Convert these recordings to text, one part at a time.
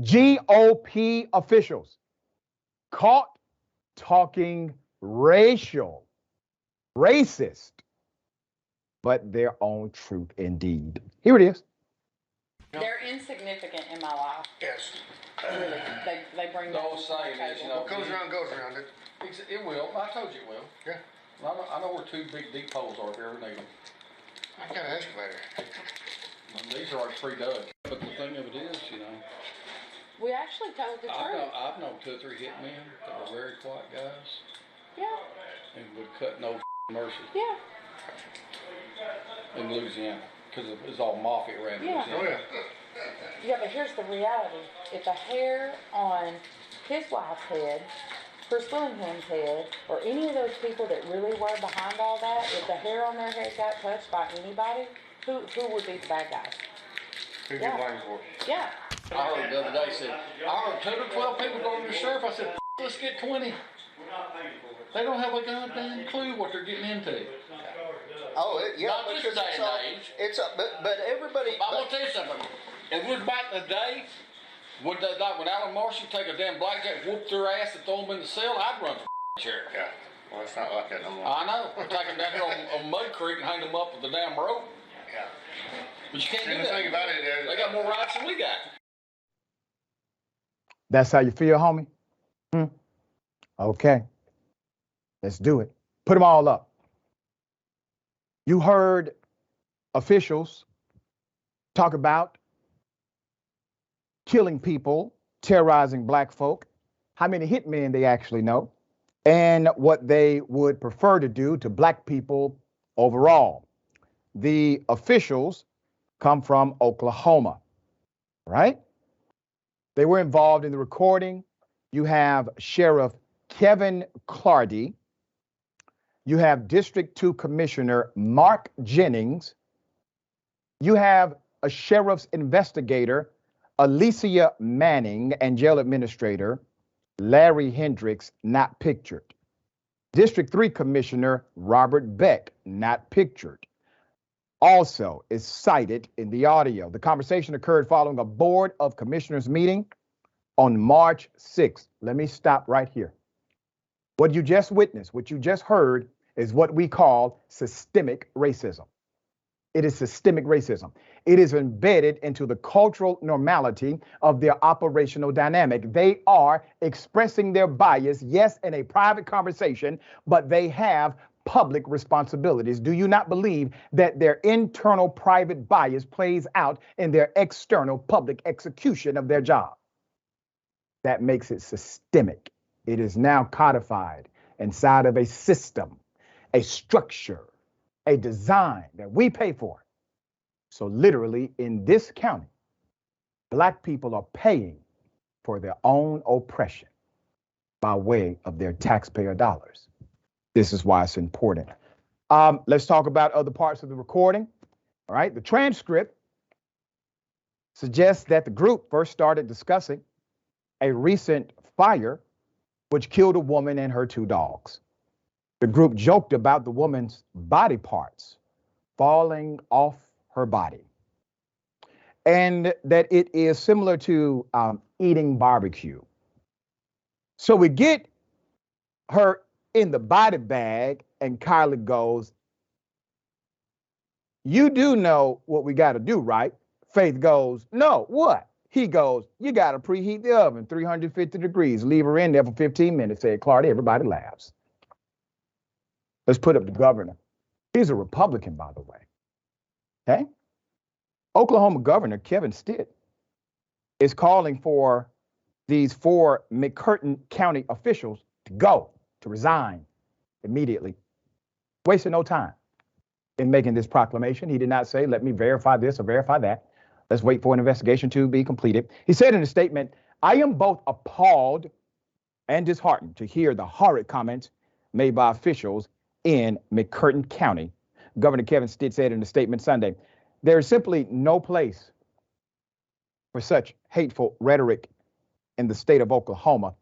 GOP officials caught talking racist, but their own truth indeed. Here it is. They're insignificant in my life. Yes. Really, they bring The old saying is, you know, What goes around goes around. it will. I told you it will. Yeah. I know where two big deep holes are if you ever need them. I got an excavator. These are like 3 dug. But the thing of it is, you know, We actually told the truth. I've known 2 or 3 hitmen that were very quiet guys Yeah. and would cut no mercy Yeah. in Louisiana because it was all mafia around Yeah. Louisiana. Oh, yeah. Yeah, but here's the reality. If the hair on his wife's head, Bruce Willingham's head, or any of those people that really were behind all that, if the hair on their head got touched by anybody, who would be the bad guys? Who Yeah. you blamed for? Yeah. I heard the other day said, I heard 10 or 12 people going to the sheriff. I said, let's get 20. They don't have a goddamn clue what they're getting into. Oh, yeah, Not this because day it's and all, age. it's but everybody. I'm gonna tell you something. If it was back in the day, when Alan Marshall take a damn blackjack, whoop their ass and throw them in the cell, I'd run for sheriff. Yeah. Well, it's not like that no more. I know. Take them down here on Mud Creek and hang them up with the damn rope. Yeah. But you can't And do the that. thing about it is, They got more rights than we got. That's how you feel, homie? Okay. Let's do it. Put them all up. You heard officials talk about killing people, terrorizing black folk, how many hitmen they actually know, and what they would prefer to do to black people overall. The officials come from Oklahoma, right? They were involved in the recording. You have Sheriff Kevin Clardy. You have District 2 Commissioner Mark Jennings. You have a sheriff's investigator, Alicia Manning, and jail administrator Larry Hendrix, not pictured. District 3 Commissioner Robert Beck, not pictured. Also is cited in the audio. The conversation occurred following a Board of Commissioners meeting on March 6th. Let me stop right here. What you just witnessed, what you just heard, is what we call systemic racism. It is systemic racism. It is embedded into the cultural normality of their operational dynamic. They are expressing their bias, yes, in a private conversation, but they have public responsibilities. Do you not believe that their internal private bias plays out in their external public execution of their job? That makes it systemic. It is now codified inside of a system, a structure, a design that we pay for. So literally in this county, black people are paying for their own oppression by way of their taxpayer dollars. This is why it's important. Let's talk about other parts of the recording. All right, the transcript suggests that the group first started discussing a recent fire which killed a woman and her 2 dogs. The group joked about the woman's body parts falling off her body, and that it is similar to eating barbecue. So we get her in the body bag, and Kylie goes, "You do know what we got to do, right?" Faith goes, "No, what?" He goes, "You got to preheat the oven, 350 degrees, leave her in there for 15 minutes, said Clardy." Everybody laughs. Let's put up the governor. He's a Republican, by the way. Okay? Oklahoma Governor Kevin Stitt is calling for these 4 McCurtain County officials to go, to resign immediately. Wasting no time in making this proclamation. He did not say, let me verify this or verify that. Let's wait for an investigation to be completed. He said in a statement, "I am both appalled and disheartened to hear the horrid comments made by officials in McCurtain County." Governor Kevin Stitt said in a statement Sunday, "There is simply no place for such hateful rhetoric in the state of Oklahoma,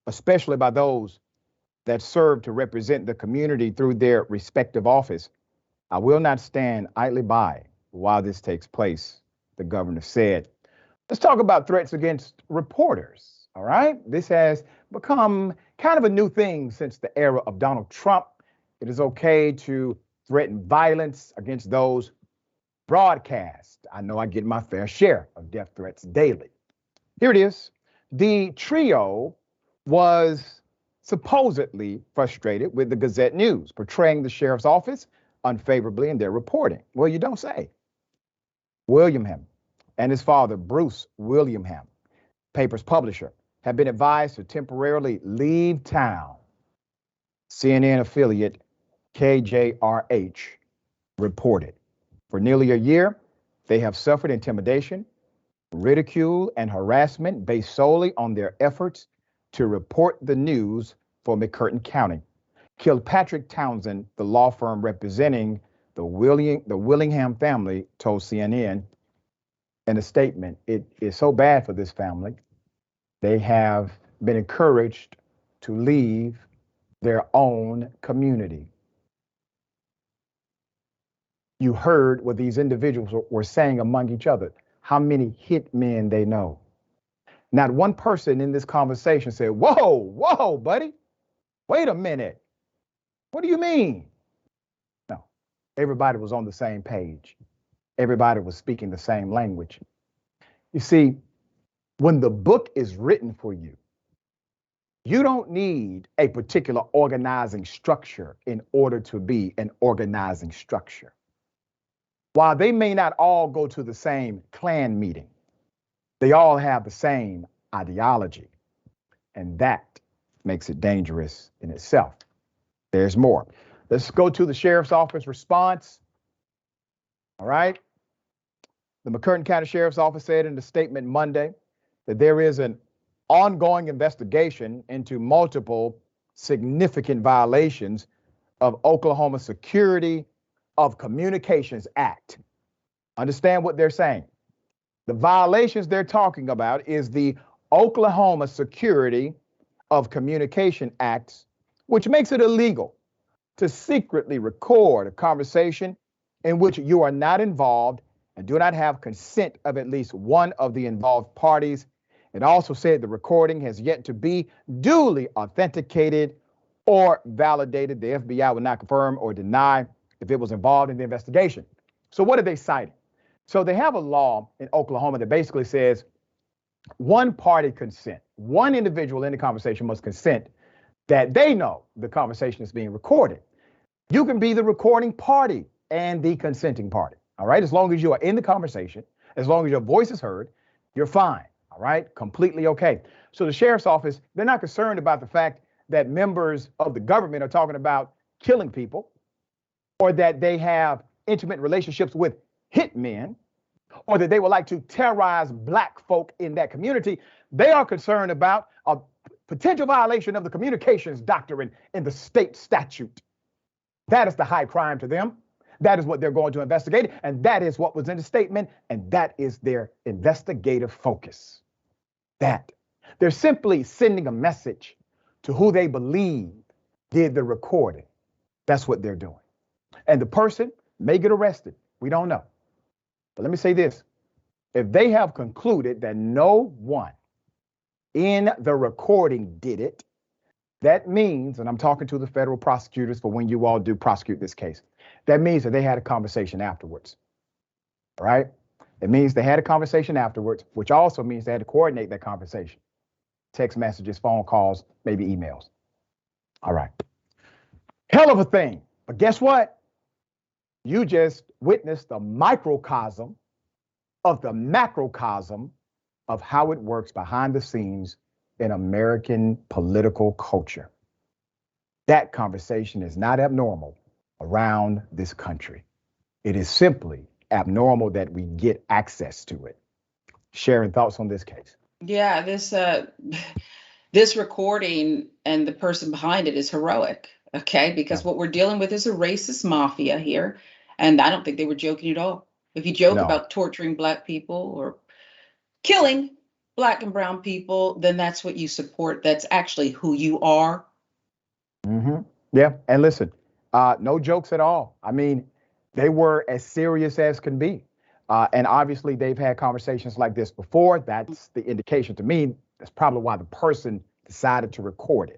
especially by those that serve to represent the community through their respective office. I will not stand idly by while this takes place," the governor said. Let's talk about threats against reporters. All right. This has become kind of a new thing since the era of Donald Trump. It is okay to threaten violence against those broadcast. I know I get my fair share of death threats daily. Here it is. The trio was supposedly frustrated with the Gazette-News, portraying the sheriff's office unfavorably in their reporting. Well, you don't say. Willingham and his father, Bruce Willingham, paper's publisher, have been advised to temporarily leave town. CNN affiliate KJRH reported. For nearly a year, they have suffered intimidation, ridicule, and harassment based solely on their efforts to report the news for McCurtain County. Kilpatrick Townsend, the law firm representing the Willingham family, told CNN in a statement, it is so bad for this family. They have been encouraged to leave their own community. You heard what these individuals were saying among each other, how many hitmen they know. Not one person in this conversation said, whoa, buddy, wait a minute. What do you mean? No, everybody was on the same page. Everybody was speaking the same language. You see, when the book is written for you, you don't need a particular organizing structure in order to be an organizing structure. While they may not all go to the same Klan meeting, they all have the same ideology. And that makes it dangerous in itself. There's more. Let's go to the sheriff's office response. All right. The McCurtain County Sheriff's Office said in a statement Monday that there is an ongoing investigation into multiple significant violations of Oklahoma Security of Communications Act. Understand what they're saying. The violations they're talking about is the Oklahoma Security of Communication Acts, which makes it illegal to secretly record a conversation in which you are not involved and do not have consent of at least one of the involved parties. It also said the recording has yet to be duly authenticated or validated. The FBI will not confirm or deny if it was involved in the investigation. So what are they citing? So they have a law in Oklahoma that basically says one party consent, one individual in the conversation must consent that they know the conversation is being recorded. You can be the recording party and the consenting party. All right. As long as you are in the conversation, as long as your voice is heard, you're fine. All right. Completely okay. So the sheriff's office, they're not concerned about the fact that members of the government are talking about killing people or that they have intimate relationships with hitmen or that they would like to terrorize black folk in that community. They are concerned about a potential violation of the communications doctrine in the state statute. That is the high crime to them. That is what they're going to investigate. And that is what was in the statement. And that is their investigative focus. That they're simply sending a message to who they believe did the recording. That's what they're doing. And the person may get arrested. We don't know. But let me say this. If they have concluded that no one in the recording did it, that means, and I'm talking to the federal prosecutors for when you all do prosecute this case, that means that they had a conversation afterwards. All right? It means they had a conversation afterwards, which also means they had to coordinate that conversation. Text messages, phone calls, maybe emails. All right. Hell of a thing. But guess what? You just witnessed the microcosm of the macrocosm of how it works behind the scenes in American political culture. That conversation is not abnormal around this country. It is simply abnormal that we get access to it. Sharon, thoughts on this case? Yeah, this recording and the person behind it is heroic, okay? Because what we're dealing with is a racist mafia here, and I don't think they were joking at all. If you joke about torturing black people or killing black and brown people, then that's what you support. That's actually who you are. Mm-hmm. Yeah, and listen, no jokes at all. I mean, they were as serious as can be. And obviously, they've had conversations like this before. That's the indication to me. That's probably why the person decided to record it.